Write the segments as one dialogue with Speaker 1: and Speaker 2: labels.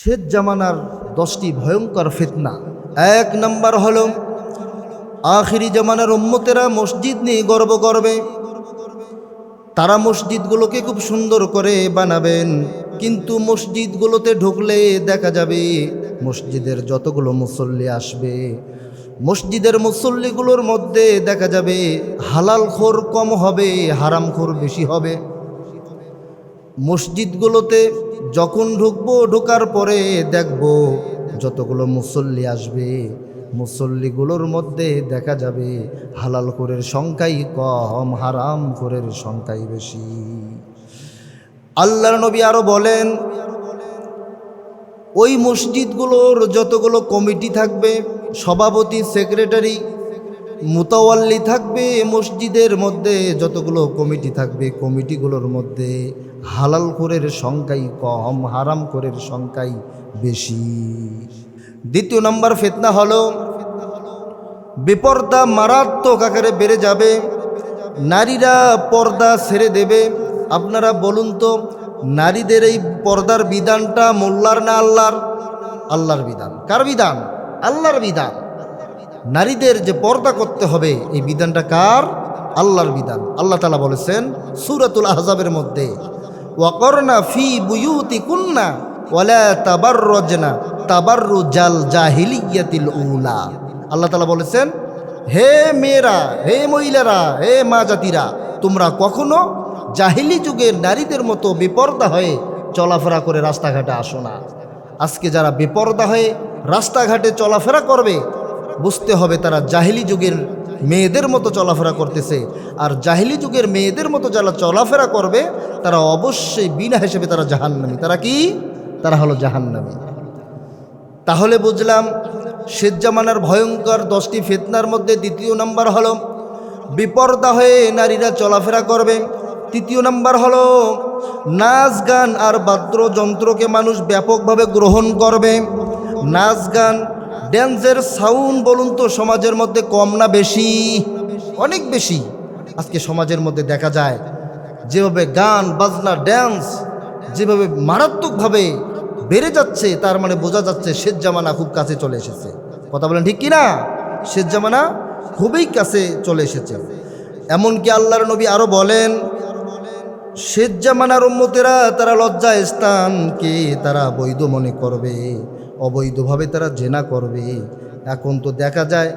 Speaker 1: শেষ জামানার 10টি ভয়ঙ্কর ফিতনা। 1 নম্বর হলো আখিরি জামানার উম্মতেরা মসজিদ নিয়ে গর্ব করবে। তারা মসজিদগুলোকে খুব সুন্দর করে বানাবেন, কিন্তু মসজিদগুলোতে ঢুকলে দেখা যাবে মসজিদের যতগুলো মুসল্লি আসবে, মসজিদের মুসল্লিগুলোর মধ্যে দেখা যাবে হালালখোর কম হবে, হারামখোর বেশি হবে। মসজিদগুলোতে যখন ঢুকবো, ঢোকার পরে দেখব যতগুলো মুসল্লি আসবে, মুসল্লিগুলোর মধ্যে দেখা যাবে হালালখোরের সংখ্যাই কম, হারামখোরের সংখ্যাই বেশি। আল্লাহর নবী আরো বলেন, ওই মসজিদগুলোর যতগুলো কমিটি থাকবে, সভাপতি, সেক্রেটারি, মুতাওয়াল্লি থাকবে, মসজিদের মধ্যে যতগুলো কমিটি থাকবে, কমিটিগুলোর মধ্যে হালালখোরের সংখ্যাই কম, হারামখোরের সংখ্যাই বেশি। 2 নম্বর ফিতনা হলো বেপর্দা মারাত্মক আকারে বেড়ে যাবে। নারীরা পর্দা ছেড়ে দেবে। আপনারা বলুন তো, নারীদের এই পর্দার বিধানটা মোল্লার না আল্লাহর? আল্লাহর বিধান। কার বিধান? আল্লাহর বিধান। নারীদের যে পর্দা করতে হবে, এই বিধানটা কার? আল্লাহর বিধান। আল্লাহ তাআলা বলেছেন সূরাতুল আহজাবের মধ্যে, ওয়াকরনা ফি বুয়ুতিকুন্না ওয়ালা তাবাররাজনা তাবাররুজাল জাহিলিয়াতিল উলা। আল্লাহ তাআলা বলেছেন, হে মেয়েরা, হে মহিলারা, হে মা জাতিরা, তোমরা কখনো জাহিলি যুগের নারীদের মতো বেপর্দা হয়ে চলাফেরা করে রাস্তাঘাটে আসো না। আজকে যারা বেপর্দা হয়ে রাস্তাঘাটে চলাফেরা করবে, বুঝতে হবে তারা জাহিলি যুগের মেয়েদের মতো চলাফেরা করতেছে। আর জাহিলি যুগের মেয়েদের মতো যারা চলাফেরা করবে, তারা অবশ্যই বিনা হিসেবে তারা জাহান্নামী। তারা কি? তারা হলো জাহান্নামী। তাহলে বুঝলাম শেষ জামানার ভয়ঙ্কর 10টি ফিতনার মধ্যে 2 নম্বর হলো বিপর্দা হয়ে নারীরা চলাফেরা করবে। 3 নম্বর হলো নাচ গান আর বাদ্যযন্ত্রকে মানুষ ব্যাপকভাবে গ্রহণ করবে। নাচ গান, ড্যান্সের সাউন্ড বলুন তো সমাজের মধ্যে কম না বেশি? অনেক বেশি। আজকে সমাজের মধ্যে দেখা যায় যেভাবে গান বাজনা ড্যান্স যেভাবে মারাত্মকভাবে বেড়ে যাচ্ছে, তার মানে বোঝা যাচ্ছে শেষ জামানা খুব কাছে চলে এসেছে। কথা বলেন ঠিক কিনা? শেষ জামানা খুবই কাছে চলে এসেছে। এমনকি আল্লাহর নবী আরো বলেন, শেষ জামানার উম্মতেরা তারা লজ্জা স্থানকে তারা বৈধ মনে করবে, অবৈধভাবে তারা জেনা করবে। এখন তো দেখা যায়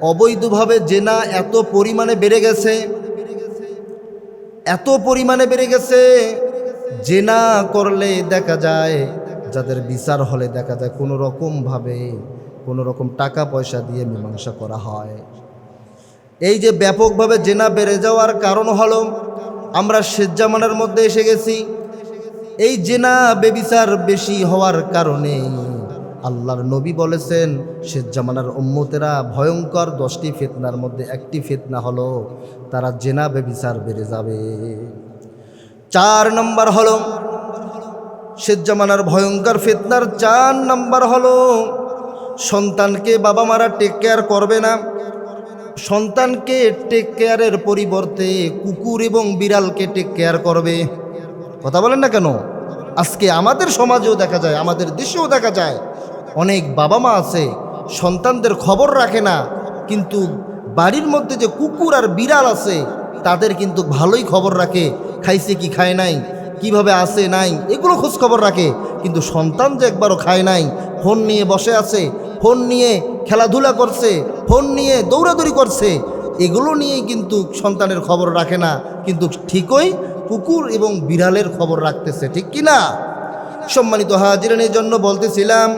Speaker 1: অবৈধভাবে জেনা এত পরিমাণে বেড়ে গেছে, এত পরিমাণে বেড়ে গেছে, জেনা করলে দেখা যায় যাদের বিচার হলে দেখা যায় কোনো রকম টাকা পয়সা দিয়ে মীমাংসা করা হয়। এই যে ব্যাপকভাবে জেনা বেড়ে যাওয়ার কারণ হলো আমরা শেষ জামানার মধ্যে এসে গেছি। এই জেনা বেবিচার বেশি হওয়ার কারণে আল্লাহর নবী বলেছেন শেষ জামানার উম্মতেরা ভয়ঙ্কর 10টি ফিতনার মধ্যে 1টি ফিতনা হলো তারা জেনা বেবিচার বেড়ে যাবে। 4 নম্বর হলো শেষ জামানার ভয়ঙ্কর ফিতনার 4 নম্বর হলো সন্তানকে বাবা মারা টেক কেয়ার করবে না। সন্তানকে টেক কেয়ারের পরিবর্তে কুকুর এবং বিড়ালকে টেক কেয়ার করবে। কথা বলেন না কেন? আজকে আমাদের সমাজেও দেখা যায়, আমাদের দেশেও দেখা যায় অনেক বাবা মা আছে সন্তানদের খবর রাখে না, কিন্তু বাড়ির মধ্যে যে কুকুর আর বিড়াল আছে তাদের কিন্তু ভালোই খবর রাখে, খাইছে কি খায় নাই, কিভাবে আছে নাই, এগুলো খোঁজ খবর রাখে। কিন্তু সন্তান যে একবারও খায় নাই, ফোন নিয়ে বসে আছে, ফোন নিয়ে খেলাধুলা করছে, ফোন নিয়ে দৌড়াদৌড়ি করছে, এগুলো নিয়েই কিন্তু সন্তানের খবর রাখে না, কিন্তু ঠিকই কুকুর এবং বিড়ালের খবর রাখতেছে। ঠিক কি না? সম্মানিত হাজিরানের জন্য বলতেছিলাম,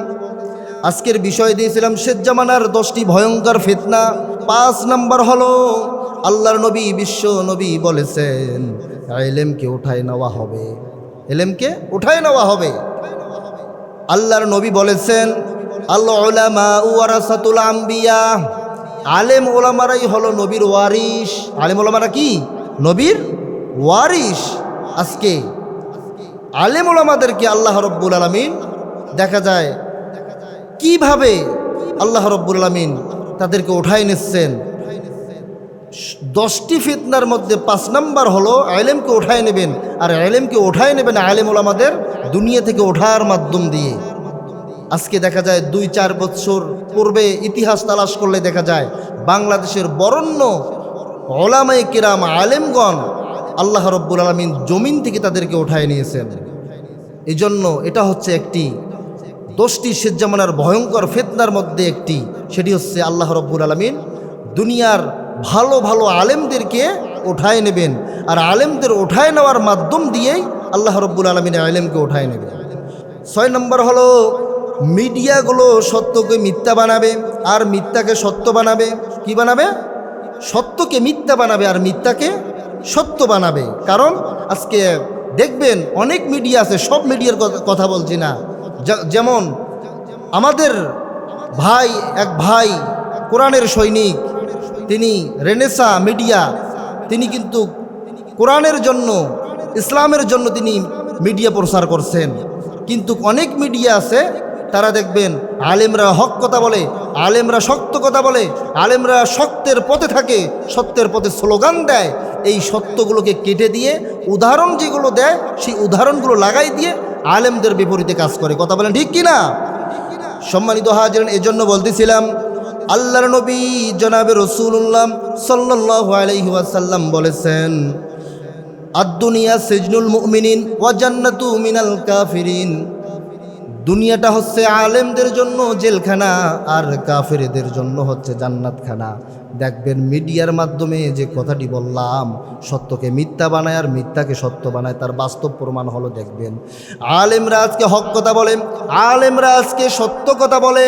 Speaker 1: আজকের বিষয় দিয়েছিলাম শেষ জামানার 10টি ভয়ঙ্কর ফিতনা। 5 নম্বর হলো আল্লাহর নবী, বিশ্ব নবী বলেছেন ইলমকে উঠায় নেওয়া হবে, ইলমকে উঠায় নেওয়া হবে। আল্লাহর নবী বলেছেন আল উলামা ওয়ারাসাতুল আম্বিয়া, আলেম ওলামারাই হলো নবীর ওয়ারিস। আলেম ওলামারা কি? নবীর ওয়ারিস। আজকে আলেম ওলামাদেরকে আল্লাহ রব্বুল আলামিন দেখা যায় কিভাবে আল্লাহ রব্বুল আলামিন তাদেরকে উঠায় নিচ্ছেন। 10টি ফিতনার মধ্যে 5 নম্বর হলো ইলমকে উঠায় নেবেন। আর ইলমকে উঠায় নেবেন আলেম ওলামাদের দুনিয়া থেকে ওঠার মাধ্যম দিয়ে। আজকে দেখা যায় 2-4 বছর পূর্বে ইতিহাস তালাশ করলে দেখা যায় বাংলাদেশের বরেণ্য ওলামায়ে কিরাম আলেমগণ আল্লাহ রব্বুল আলামিন জমিন থেকে তাদেরকে উঠায় নিয়েছেন। এই জন্য এটা হচ্ছে একটি 10টি শেষ জামানার ভয়ঙ্কর ফিতনার মধ্যে একটি, সেটি হচ্ছে আল্লাহ রব্বুল আলামিন দুনিয়ার ভালো ভালো আলেমদেরকে উঠায় নেবেন, আর আলেমদের উঠায় নেওয়ার মাধ্যম দিয়েই আল্লাহ রব্বুল আলামিন আলেমকে উঠায় নেবেন। 6 নম্বর হলো মিডিয়াগুলো সত্যকে মিথ্যা বানাবে আর মিথ্যাকে সত্য বানাবে। কি বানাবে? সত্যকে মিথ্যা বানাবে আর মিথ্যাকে সত্য বানাবে। কারণ আজকে দেখবেন অনেক মিডিয়া আছে, সব মিডিয়ার কথা বলছি না, যেমন আমাদের এক ভাই কোরআনের সৈনিক, তিনি রেনেসা মিডিয়া, তিনি কিন্তু কোরআনের জন্য ইসলামের জন্য তিনি মিডিয়া প্রচার করছেন। কিন্তু অনেক মিডিয়া আছে তারা দেখবেন আলেমরা হক কথা বলে, আলেমরা শক্ত কথা বলে, আলেমরা সত্যের পথে থাকে, সত্যের পথে স্লোগান দেয়, এই সত্যগুলোকে কেটে দিয়ে উদাহরণ যেগুলো দেয় সেই উদাহরণগুলো লাগাই দিয়ে আলেমদের বিপরীতে কাজ করে। কথা বলেন ঠিক কিনা? সম্মানিত হাজিরিন, এজন্য বলতেছিলাম আল্লাহর নবী জনাবে রাসূলুল্লাহ সাল্লাল্লাহু আলাইহি ওয়াসাল্লাম বলেছেন, আদ-দুনিয়া সিজনুল মুমিনিন ওয়া জান্নাতু মিনাল কাফিরিন। দুনিয়াটা হচ্ছে আলেমদের জন্য জেলখানা আর কাফেরদের জন্য হচ্ছে জান্নাতখানা। দেখবেন মিডিয়ার মাধ্যমে যে কথাটি বললাম, সত্যকে মিথ্যা বানায় আর মিথ্যাকে সত্য বানায়, তার বাস্তব প্রমাণ হলো দেখবেন আলেমরা আজকে হক কথা বলে, আলেমরা আজকে সত্য কথা বলে,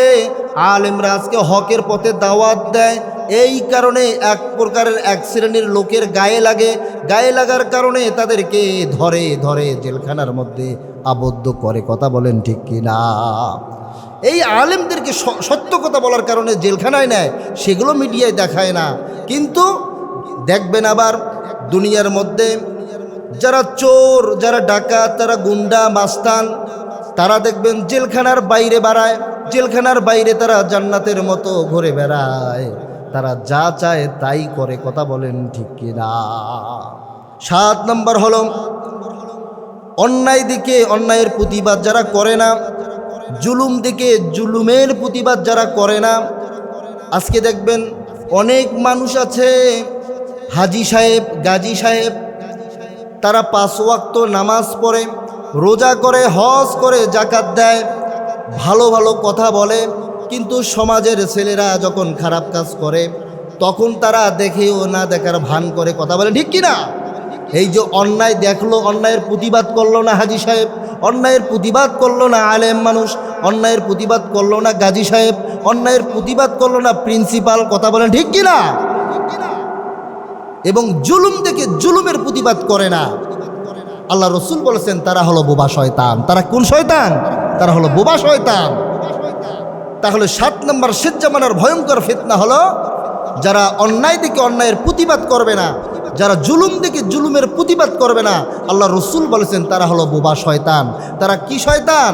Speaker 1: আলেমরা আজকে হকের পথে দাওয়াত দেয়। এই কারণে এক প্রকারের এক শ্রেণীর লোকের গায়ে লাগে, গায়ে লাগার কারণে তাদেরকে ধরে ধরে জেলখানার মধ্যে আবদ্ধ করে। কথা বলেন ঠিক কিনা? এই আলেমদেরকে সত্য কথা বলার কারণে জেলখানায় নেয়, সেগুলো মিডিয়ায় দেখায় না। কিন্তু দেখবেন আবার দুনিয়ার মধ্যে যারা চোর, যারা ডাকাত, যারা গুন্ডা মাস্তান, তারা দেখবেন জেলখানার বাইরে বাড়ায়, জেলখানার বাইরে তারা জান্নাতের মতো ঘুরে বেড়ায়, তারা যা চায় তাই করে। কথা বলেন ঠিক কিনা? 7 নম্বর হলো অন্যায় দিকে অন্যায়ের প্রতিবাদ যারা করে না, জুলুম দিকে জুলুমের প্রতিবাদ যারা করে না। আজকে দেখবেন অনেক মানুষ আছে, হাজি সাহেব, গাজী সাহেব, তারা 5 ওয়াক্ত নামাজ পড়ে, রোজা করে, হজ করে, যাকাত দেয়, ভালো ভালো কথা বলে, কিন্তু সমাজের ছেলেরা যখন খারাপ কাজ করে তখন তারা দেখেও না দেখার ভান করে। কথা বলে ঠিক কিনা? এই যে অন্যায় দেখলো, অন্যায়ের প্রতিবাদ করলো না হাজি সাহেব, অন্যায়ের প্রতিবাদ করলো না আলেম মানুষ, অন্যায়ের প্রতিবাদ করলো না গাজী সাহেব, অন্যায়ের প্রতিবাদ করলো না প্রিন্সিপাল। কথা বলেন ঠিক কিনা? এবং জুলুম থেকে জুলুমের প্রতিবাদ করে না। আল্লাহ রসুল বলেছেন তারা হলো বোবা শয়তান। তারা কোন শয়তান? তারা হলো বোবা শয়তান। তাহলে 7 নম্বর শেষ জামানার ভয়ঙ্কর ফিতনা হলো যারা অন্যায় দিকে অন্যায়ের প্রতিবাদ করবে না, যারা জুলুম দিকে জুলুমের প্রতিবাদ করবে না। আল্লাহ রসুল বলেছেন তারা হলো বোবা শয়তান। তারা কি শয়তান?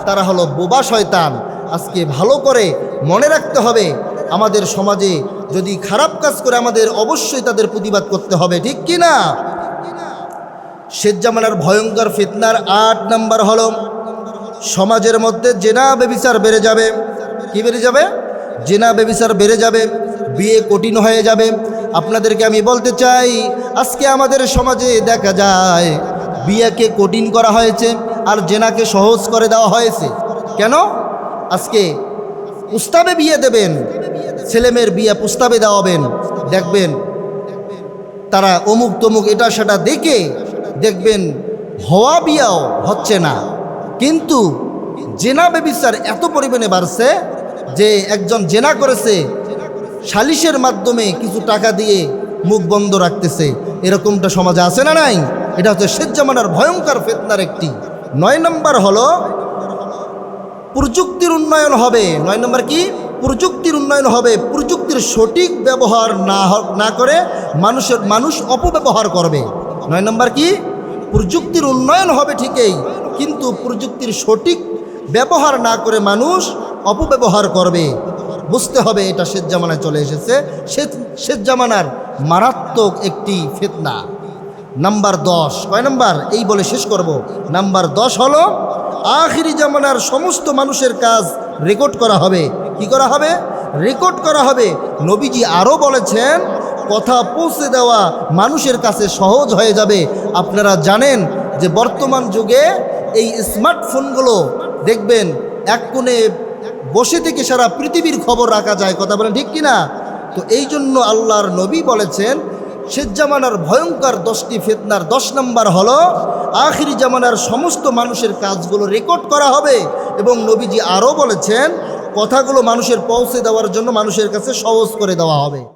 Speaker 1: তারা হলো বোবা শয়তান। আজকে ভালো করে মনে রাখতে হবে, আমাদের সমাজে যদি খারাপ কাজ করে আমাদের অবশ্যই তাদের প্রতিবাদ করতে হবে। ঠিক কি না? শেষ জামানার ভয়ঙ্কর ফিতনার 8 নম্বর হলো সমাজের মধ্যে জেনা ব্যভিচার বেড়ে যাবে। কি বেড়ে যাবে? জেনা ব্যভিচার বেড়ে যাবে, বিয়ে কঠিন হয়ে যাবে। আপনাদেরকে আমি বলতে চাই, আজকে আমাদের সমাজে দেখা যায় বিয়েকে কঠিন করা হয়েছে আর জেনাকে সহজ করে দেওয়া হয়েছে। কেন? আজকে প্রস্তাবে বিয়ে দেবেন, ছেলেমেয়ের বিয়ে প্রস্তাবে দেওয়াবেন, দেখবেন তারা অমুক তমুক এটা সেটা দেখে দেখবেন হওয়া বিয়াও হচ্ছে না। কিন্তু জেনা ব্যভিচার এত পরিমাণে বাড়ছে যে একজন জেনা করেছে, সালিশের মাধ্যমে কিছু টাকা দিয়ে মুখ বন্ধ রাখতেছে। এরকমটা সমাজে আছে না নাই? এটা হচ্ছে শেষ জামানার ভয়ঙ্কর ফিতনার একটি। 9 নম্বর হলো প্রযুক্তির উন্নয়ন হবে। 9 নম্বর কি? প্রযুক্তির উন্নয়ন হবে। প্রযুক্তির সঠিক ব্যবহার না করে মানুষ অপব্যবহার করবে। 9 নম্বর কি? প্রযুক্তির উন্নয়ন হবে ঠিকই, কিন্তু প্রযুক্তির সঠিক ব্যবহার না করে মানুষ অপব্যবহার করবে। বুঝতে হবে এটা শেষ জামানায় চলে এসেছে, শেষ জামানার মারাত্মক একটি ফিতনা। নাম্বার 10, কয় নাম্বার? এই বলে শেষ করব। নাম্বার 10 হলো আখিরি জামানার সমস্ত মানুষের কাজ রেকর্ড করা হবে। কি করা হবে? রেকর্ড করা হবে। নবীজি আরও বলেছেন কথা পৌঁছে দেওয়া মানুষের কাছে সহজ হয়ে যাবে। আপনারা জানেন যে বর্তমান যুগে এই স্মার্টফোনগুলো দেখবেন এক কোণে বসে থেকে সারা পৃথিবীর খবর রাখা যায়। কথা বলেন ঠিক কিনা? তো এই জন্য আল্লাহর নবী বলেছেন শেষ জামানার ভয়ঙ্কর 10টি ফিতনার 10 নম্বর হলো আখিরি জামানার সমস্ত মানুষের কাজগুলো রেকর্ড করা হবে। এবং নবীজি আরও বলেছেন কথাগুলো মানুষের পৌঁছে দেওয়ার জন্য মানুষের কাছে সহজ করে দেওয়া হবে।